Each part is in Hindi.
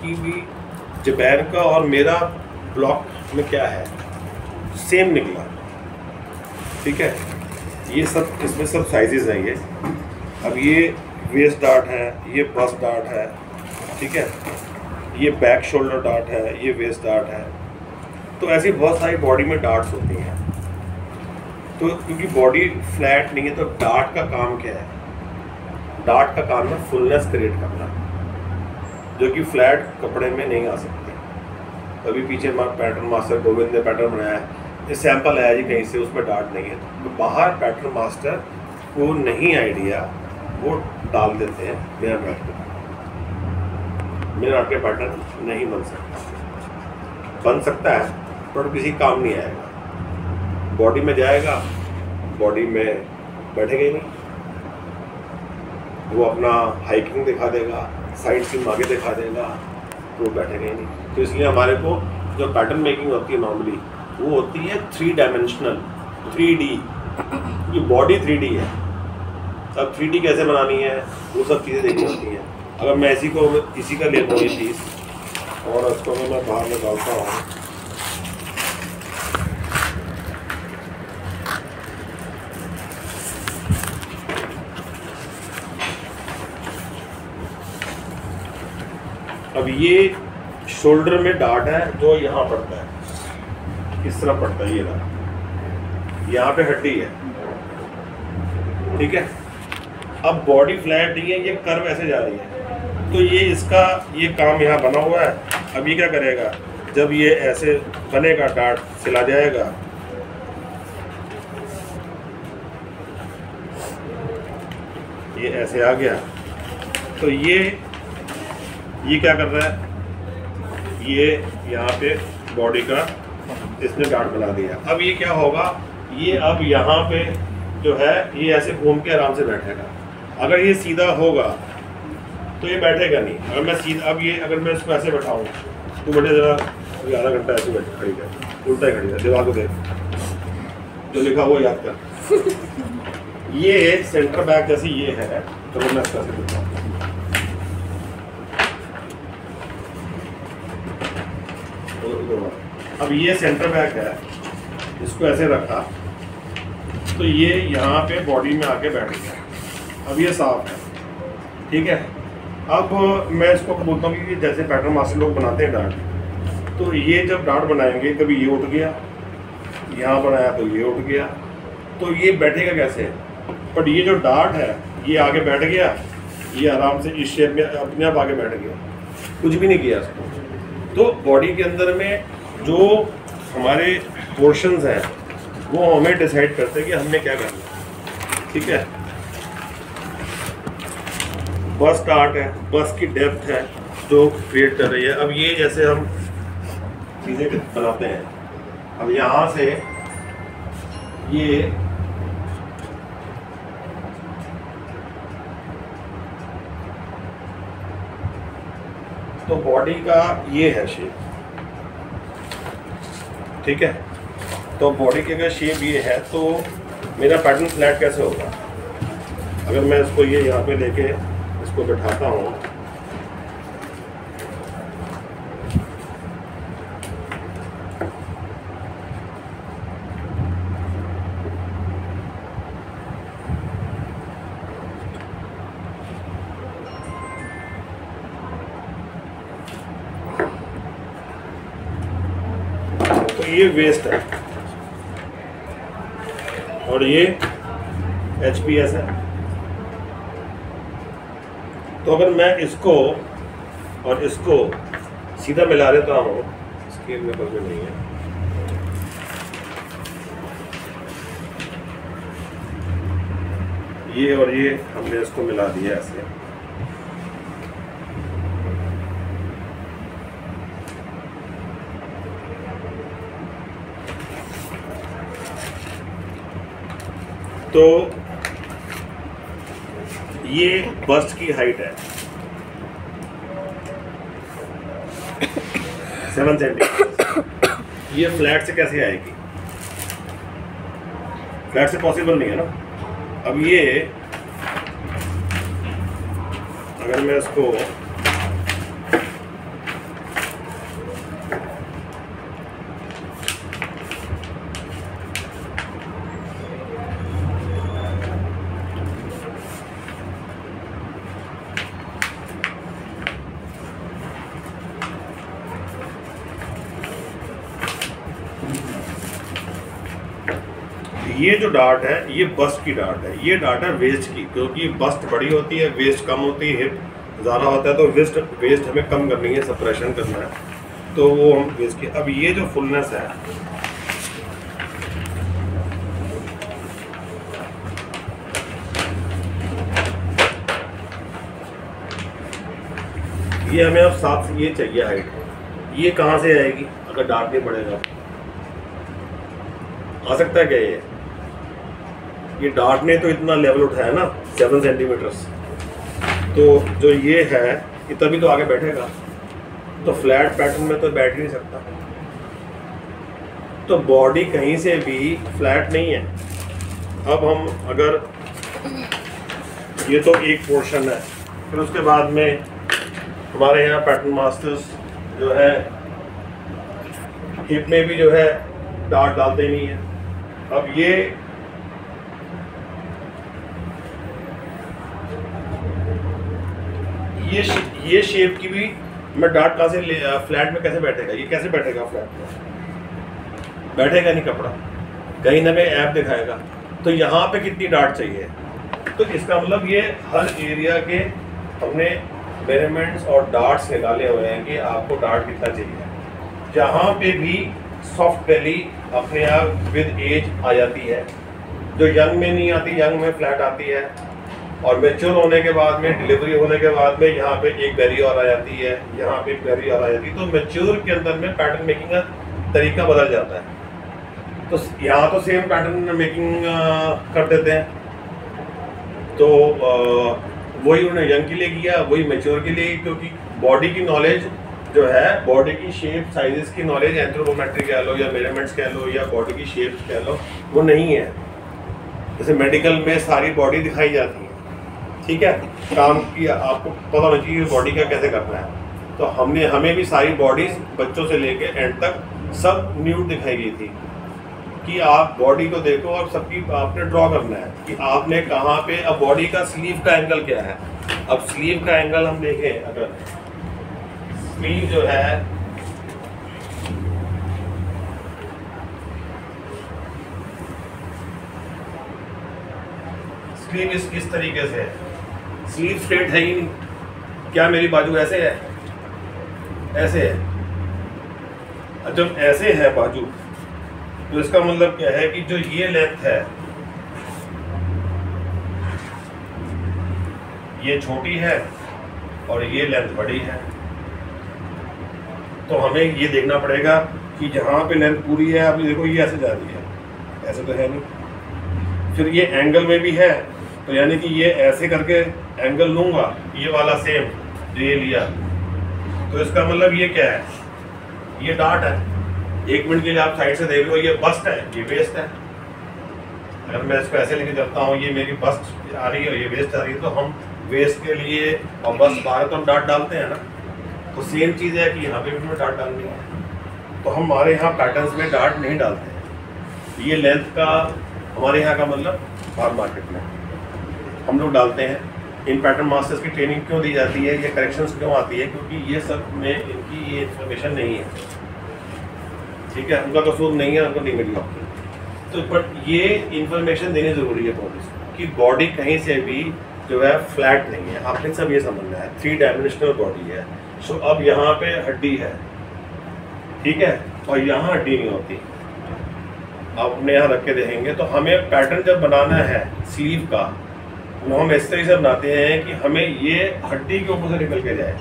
की भी ज़ुबैर का और मेरा ब्लॉक में क्या है सेम निकला। ठीक है, ये सब इसमें सब साइजेस हैं ये। अब ये वेस्ट डार्ट है, ये बस्ट डार्ट है, ठीक है, ये बैक शोल्डर डार्ट है, ये वेस्ट डार्ट है। तो ऐसी बहुत सारी बॉडी में डार्ट्स होती हैं। तो क्योंकि बॉडी फ्लैट नहीं है तो डार्ट का काम क्या है? डार्ट का काम है फुलनेस क्रिएट करना, जो कि फ्लैट कपड़े में नहीं आ सकती। अभी पीछे पैटर्न मास्टर गोविंद ने पैटर्न बनाया है, ये सैंपल आया जी कहीं से, उसमें डार्ट नहीं है। तो बाहर पैटर्न मास्टर को नहीं आइडिया, वो डाल देते हैं मेरा डार्ट के। मेरा डार्ट के पैटर्न नहीं बन सकता है पर किसी काम नहीं आएगा। बॉडी में जाएगा, बॉडी में बैठेगा ही नहीं, वो अपना हाइकिंग दिखा देगा, साइड सीन आगे दिखा देगा, वो बैठेगा ही नहीं। तो इसलिए हमारे को जो पैटर्न मेकिंग होती है नॉर्मली वो होती है 3 डायमेंशनल 3D, ये बॉडी 3D है। अब 3D कैसे बनानी है वो सब चीज़ें देखनी होती हैं। अगर मैं इसी का लेता हूँ ये चीज़ और उसको मैं बाहर निकालता हूँ, अब ये शोल्डर में डार्ट है जो यहाँ पड़ता है, इस तरह पड़ता है, ये रहा, यहाँ पे हड्डी है, ठीक है। अब बॉडी फ्लैट नहीं है, ये कर्व ऐसे जा रही है, तो ये इसका ये काम यहाँ बना हुआ है। अब ये क्या करेगा, जब ये ऐसे बनेगा डार्ट सिला जाएगा, ये ऐसे आ गया, तो ये क्या कर रहा है, ये यहाँ पे बॉडी का इसने डार्ट बना दिया। अब ये क्या होगा, ये अब यहाँ पे जो है ये ऐसे घूम के आराम से बैठेगा। अगर ये सीधा होगा तो ये बैठेगा नहीं। अगर मैं सीधा, अब ये अगर मैं इसको ऐसे बैठाऊँ तो बेटे जरा अभी आधा घंटा ऐसे बैठ खड़ी है, उल्टा ही खड़ी है, दिमाग को देख, जो लिखा वो याद कर। ये सेंटर बैक जैसी ये है, तो मैं इसको ऐसे देखता हूँ, अब ये सेंटर बैक है, इसको ऐसे रखा तो ये यहाँ पे बॉडी में आके बैठ गया। अब ये साफ है, ठीक है। अब मैं इसको बोलता हूँ कि जैसे पैटर्न मास्टर लोग बनाते हैं डार्ट, तो ये जब डार्ट बनाएंगे कभी ये उठ गया, यहाँ बनाया तो ये उठ गया, तो ये बैठेगा कैसे? बट ये जो डार्ट है ये आगे बैठ गया, ये आराम से इस शेप में अपने आप आगे बैठ गया, कुछ भी नहीं किया इसको। तो बॉडी के अंदर में जो हमारे पोर्शंस हैं वो हमें डिसाइड करते हैं कि हमने क्या करना है, ठीक है। बस डार्ट है, बस की डेप्थ है जो क्रिएट कर रही है। अब ये जैसे हम चीज़ें बनाते हैं, अब यहाँ से ये तो बॉडी का ये है शेप, ठीक है। तो बॉडी की अगर शेप ये है तो मेरा पैटर्न फ्लैट कैसे होगा? अगर मैं इसको ये यहाँ पे लेके इसको बैठाता हूँ, तो ये वेस्ट है और ये HPS है। तो अगर मैं इसको और इसको सीधा मिला देता हूँ, स्केल में कोई नहीं है, ये और ये हमने इसको मिला दिया ऐसे, तो ये बस्ट की हाइट है 7 सेंटीमीटर। ये फ्लैट से कैसे आएगी? फ्लैट से पॉसिबल नहीं है ना। अब ये अगर मैं इसको ये जो डार्ट है ये बस्ट की डार्ट है, ये डार्ट है वेस्ट की, क्योंकि बस्ट बड़ी होती है, वेस्ट कम होती है, हिप ज़्यादा होता है, तो वेस्ट हमें कम करनी है, सप्रेशन करना है, तो वो हम वेस्ट की। अब ये जो फुलनेस है, ये हमें अब 7 से ये चाहिए हाइट, ये कहाँ से आएगी अगर डार्ट नहीं पड़ेगा? आ सकता है क्या ये डार्ट ने तो इतना लेवल उठाया ना 7 सेंटीमीटर्स, तो जो ये है ये तभी तो आगे बैठेगा, तो फ्लैट पैटर्न में तो बैठ ही नहीं सकता, तो बॉडी कहीं से भी फ्लैट नहीं है। अब हम अगर ये तो एक पोर्शन है, फिर उसके बाद में हमारे यहाँ पैटर्न मास्टर्स जो है हिप में भी जो है डार्ट डालते ही नहीं है। अब ये शेप की भी मैं डार्ट कहाँ से फ्लैट में कैसे बैठेगा? ये कैसे बैठेगा फ्लैट में? बैठेगा नहीं, कपड़ा कहीं ना कहीं ऐप दिखाएगा। तो यहाँ पे कितनी डार्ट चाहिए? तो इसका मतलब ये हर एरिया के हमने मेजरमेंट्स और डार्ट्स निकाले हुए हैं कि आपको डार्ट कितना चाहिए। जहाँ पे भी सॉफ्ट बेली अपने आप विद एज आ जाती है, जो यंग में नहीं आती, यंग में फ्लैट आती है, और मैच्योर होने के बाद में, डिलीवरी होने के बाद में यहाँ पे एक बेरी और आ जाती है, यहाँ पे एक बेरी और आ जाती है। तो मैच्योर के अंदर में पैटर्न मेकिंग का तरीका बदल जाता है। तो यहाँ तो सेम पैटर्न मेकिंग कर देते हैं, तो वही उन्होंने यंग के लिए किया, वही मैच्योर के लिए, क्योंकि बॉडी की नॉलेज जो है, बॉडी की शेप साइजेस की नॉलेज, एंथ्रोपोमेट्री कह लो या मेजरमेंट्स कह लो या बॉडी की शेप्स कह लो, वो नहीं है। जैसे मेडिकल में सारी बॉडी दिखाई जाती है, ठीक है, काम की आपको पता होना चाहिए बॉडी का कैसे करना है। तो हमें भी सारी बॉडीज बच्चों से लेके एंड तक सब न्यूड दिखाई गई थी कि आप बॉडी को देखो और सबकी आपने ड्रॉ करना है कि आपने कहाँ पे। अब बॉडी का स्लीव का एंगल क्या है? अब स्लीव का एंगल हम देखें, अगर स्लीव जो है स्लीव इस तरीके से है, स्लीव स्ट्रेट है ही नहीं। क्या मेरी बाजू ऐसे है? ऐसे है। जब ऐसे है बाजू, तो इसका मतलब क्या है कि जो ये लेंथ है ये छोटी है और ये लेंथ बड़ी है। तो हमें ये देखना पड़ेगा कि जहाँ पे लेंथ पूरी है, आप देखो ये ऐसे जा रही है, ऐसे तो है नहीं। फिर ये एंगल में भी है, तो यानी कि ये ऐसे करके एंगल लूँगा, ये वाला सेम जो ये लिया, तो इसका मतलब ये क्या है? ये डार्ट है। एक मिनट के लिए आप साइड से देख लो, ये बस्ट है, ये वेस्ट है। अगर मैं इसको ऐसे लेके चलता हूँ, ये मेरी बस्ट आ रही है, ये वेस्ट आ रही है, तो हम वेस्ट के लिए और बस्ट बाहर तो हम डार्ट डालते हैं ना। तो सेम चीज़ है कि यहाँ पे भी हमें डार्ट डालनी है। तो हमारे यहाँ पैटर्न्स में डार्ट नहीं डालते हैं। ये लेंथ का हमारे यहाँ का मतलब बाहर मार्केट में हम लोग डालते हैं। इन पैटर्न मास्टर्स की ट्रेनिंग क्यों दी जाती है, ये करेक्शंस क्यों आती है? क्योंकि ये सब में इनकी ये इन्फॉर्मेशन नहीं है, ठीक है, उनका कसूर नहीं है, उनको नहीं मिली। तो बट ये इन्फॉर्मेशन देनी ज़रूरी है बॉडी से कि बॉडी कहीं से भी जो है फ्लैट नहीं है। आपने सब ये समझना है, 3 डायमेंशनल बॉडी है। सो अब यहाँ पे हड्डी है, ठीक है, और यहाँ हड्डी नहीं होती। आप अपने यहाँ रख के देखेंगे तो हमें पैटर्न जब बनाना है स्लीव का, वो हम इस तरह से बनाते हैं कि हमें ये हड्डी के ऊपर से निकल के जाए,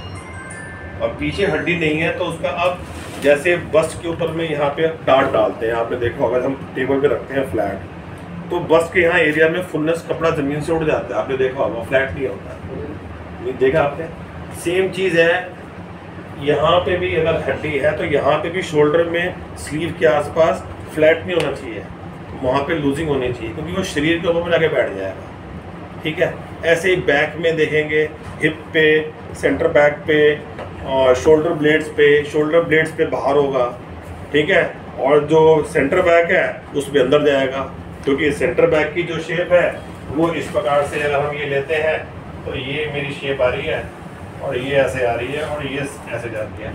और पीछे हड्डी नहीं है तो उसका अब जैसे बस्ट के ऊपर में यहाँ पे डार्ट डालते हैं, आपने देखा होगा, हम टेबल पे रखते हैं फ्लैट, तो बस्ट के यहाँ एरिया में फुलनेस कपड़ा ज़मीन से उड़ जाता है, आपने देखा होगा, फ्लैट नहीं होता। ये देखा आपने? सेम चीज़ है यहाँ पे भी, अगर हड्डी है तो यहाँ पे भी शोल्डर में स्लीव के आसपास फ्लैट नहीं होना चाहिए, वहाँ पे लूजिंग होनी चाहिए, क्योंकि वो शरीर के ऊपर में जाके बैठ जाएगा, ठीक है। ऐसे ही बैक में देखेंगे, हिप पे, सेंटर बैक पे और शोल्डर ब्लेड्स पे बाहर होगा, ठीक है, और जो सेंटर बैक है उसमें अंदर जाएगा, क्योंकि सेंटर बैक की जो शेप है वो इस प्रकार से अगर हम ये लेते हैं तो ये मेरी शेप आ रही है और ये ऐसे आ रही है और ये ऐसे जाती है।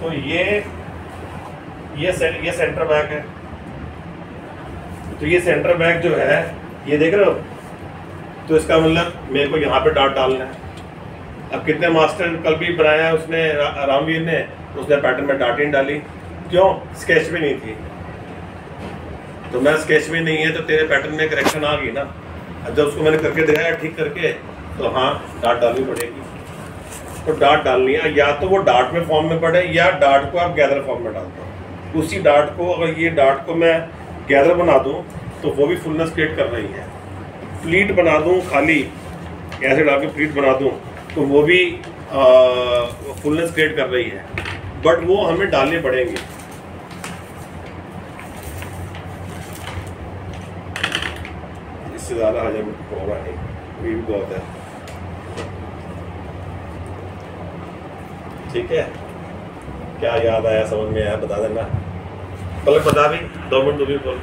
तो ये सेंटर बैक है, तो ये सेंटर बैक जो है ये देख रहे हो, तो इसका मतलब मेरे को यहाँ पे डॉट डालना है। अब कितने मास्टर कल भी बनाया उसने रामवीर ने, उसने पैटर्न में डॉट ही डाली, क्यों? स्केच में नहीं थी। तो मैं स्केच में नहीं है तो तेरे पैटर्न में करेक्शन आ गई ना। अब जब उसको मैंने करके दिखाया ठीक करके, तो हाँ डॉट डालनी पड़ेगी। तो डॉट डालनी है, या तो वो डॉट में फॉर्म में पड़े या डॉट को आप गैदर फॉर्म में डाल दो। उसी डॉट को, अगर ये डॉट को मैं गैदर बना दूं तो वो भी फुलनेस क्रिएट कर रही है। फ्लीट बना दूं, खाली ऐसे डाल के फ्लीट बना दूं तो वो भी फुलनेस क्रिएट कर रही है, बट वो हमें डालने पड़ेंगे। इससे ज़्यादा हजम होगा नहीं, भी बहुत है। ठीक है, क्या याद आया, समझ में आया, बता देना। पलक बता भी, 2 मिनट तो भी बोल।